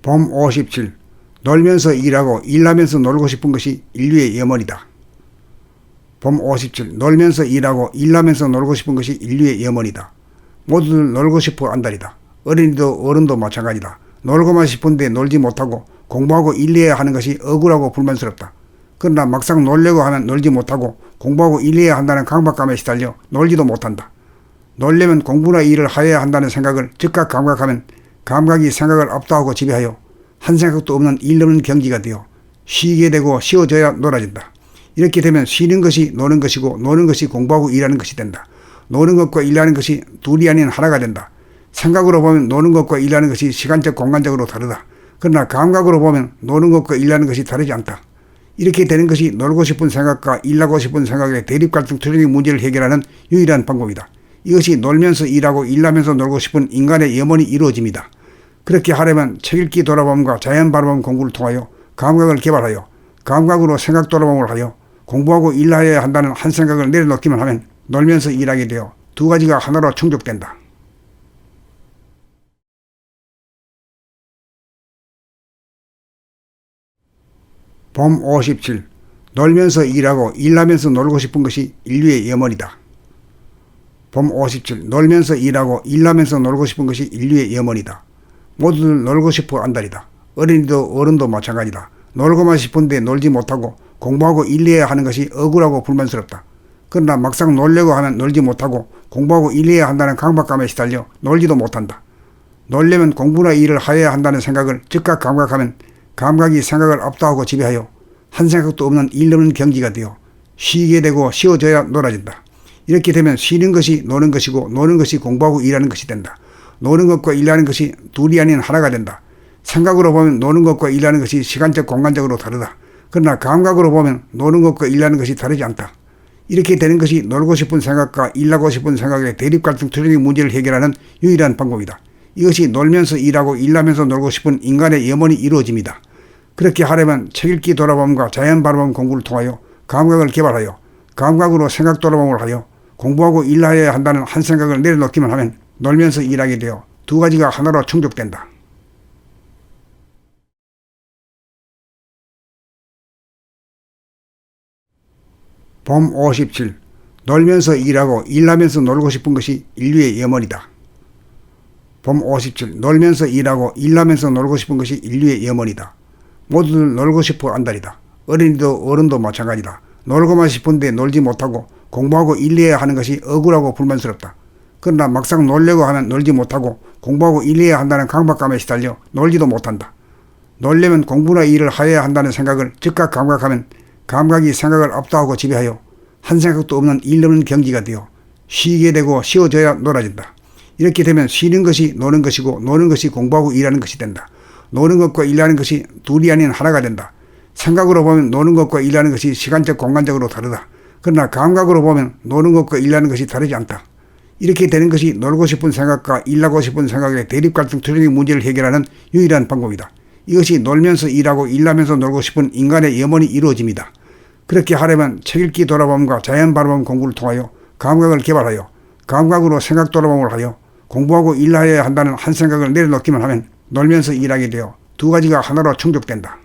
봄 57. 놀면서 일하고 일하면서 놀고 싶은 것이 인류의 염원이다. 봄 57. 놀면서 일하고 일하면서 놀고 싶은 것이 인류의 염원이다. 모두들 놀고 싶어 한다리다. 어린이도 어른도 마찬가지다. 놀고만 싶은데 놀지 못하고 공부하고 일해야 하는 것이 억울하고 불만스럽다. 그러나 막상 놀려고 하면 놀지 못하고 공부하고 일해야 한다는 강박감에 시달려 놀지도 못한다. 놀려면 공부나 일을 해야 한다는 생각을 즉각 감각하면 감각이 생각을 압도하고 지배하여 한 생각도 없는 일 없는 경지가 되어 쉬게 되고 쉬어져야 놀아진다. 이렇게 되면 쉬는 것이 노는 것이고 노는 것이 공부하고 일하는 것이 된다. 노는 것과 일하는 것이 둘이 아닌 하나가 된다. 생각으로 보면 노는 것과 일하는 것이 시간적 공간적으로 다르다. 그러나 감각으로 보면 노는 것과 일하는 것이 다르지 않다. 이렇게 되는 것이 놀고 싶은 생각과 일하고 싶은 생각의 대립갈등 투쟁의 문제를 해결하는 유일한 방법이다. 이것이 놀면서 일하고 일하면서 놀고 싶은 인간의 염원이 이루어집니다. 그렇게 하려면 책 읽기 돌아봄과 자연 바라봄 공부를 통하여 감각을 개발하여 감각으로 생각 돌아봄을 하여 공부하고 일해야 한다는 한 생각을 내려놓기만 하면 놀면서 일하게 되어 두 가지가 하나로 충족된다. 봄 57. 놀면서 일하고 일하면서 놀고 싶은 것이 인류의 염원이다. 봄 57. 놀면서 일하고 일하면서 놀고 싶은 것이 인류의 염원이다. 모두들 놀고 싶어 한다리다. 어린이도 어른도 마찬가지다. 놀고만 싶은데 놀지 못하고 공부하고 일해야 하는 것이 억울하고 불만스럽다. 그러나 막상 놀려고 하면 놀지 못하고 공부하고 일해야 한다는 강박감에 시달려 놀지도 못한다. 놀려면 공부나 일을 해야 한다는 생각을 즉각 감각하면 감각이 생각을 압도하고 지배하여 한 생각도 없는 일 없는 경지가 되어 쉬게 되고 쉬어져야 놀아진다. 이렇게 되면 쉬는 것이 노는 것이고 노는 것이 공부하고 일하는 것이 된다. 노는 것과 일하는 것이 둘이 아닌 하나가 된다. 생각으로 보면 노는 것과 일하는 것이 시간적 공간적으로 다르다. 그러나 감각으로 보면 노는 것과 일하는 것이 다르지 않다. 이렇게 되는 것이 놀고 싶은 생각과 일하고 싶은 생각의 대립갈등 투쟁의 문제를 해결하는 유일한 방법이다. 이것이 놀면서 일하고 일하면서 놀고 싶은 인간의 염원이 이루어집니다. 그렇게 하려면 책 읽기 돌아봄과 자연 바라봄 공부를 통하여 감각을 개발하여 감각으로 생각 돌아봄을 하여 공부하고 일해야 한다는 한 생각을 내려놓기만 하면 놀면서 일하게 되어 두 가지가 하나로 충족된다. 봄 57. 놀면서 일하고 일하면서 놀고 싶은 것이 인류의 염원이다. 봄 57. 놀면서 일하고 일하면서 놀고 싶은 것이 인류의 염원이다. 모두들 놀고 싶어 한다리다. 어린이도 어른도 마찬가지다. 놀고만 싶은데 놀지 못하고 공부하고 일해야 하는 것이 억울하고 불만스럽다. 그러나 막상 놀려고 하면 놀지 못하고 공부하고 일해야 한다는 강박감에 시달려 놀지도 못한다. 놀려면 공부나 일을 해야 한다는 생각을 즉각 감각하면 감각이 생각을 압도하고 지배하여 한 생각도 없는 일 없는 경지가 되어 쉬게 되고 쉬어져야 놀아진다. 이렇게 되면 쉬는 것이 노는 것이고 노는 것이 공부하고 일하는 것이 된다. 노는 것과 일하는 것이 둘이 아닌 하나가 된다. 생각으로 보면 노는 것과 일하는 것이 시간적 공간적으로 다르다. 그러나 감각으로 보면 노는 것과 일하는 것이 다르지 않다. 이렇게 되는 것이 놀고 싶은 생각과 일하고 싶은 생각의 대립갈등 투쟁의 문제를 해결하는 유일한 방법이다. 이것이 놀면서 일하고 일하면서 놀고 싶은 인간의 염원이 이루어집니다. 그렇게 하려면 책 읽기 돌아봄과 자연 바라봄 공부를 통하여 감각을 개발하여 감각으로 생각 돌아봄을 하여 공부하고 일해야 한다는 한 생각을 내려놓기만 하면 놀면서 일하게 되어 두 가지가 하나로 충족된다.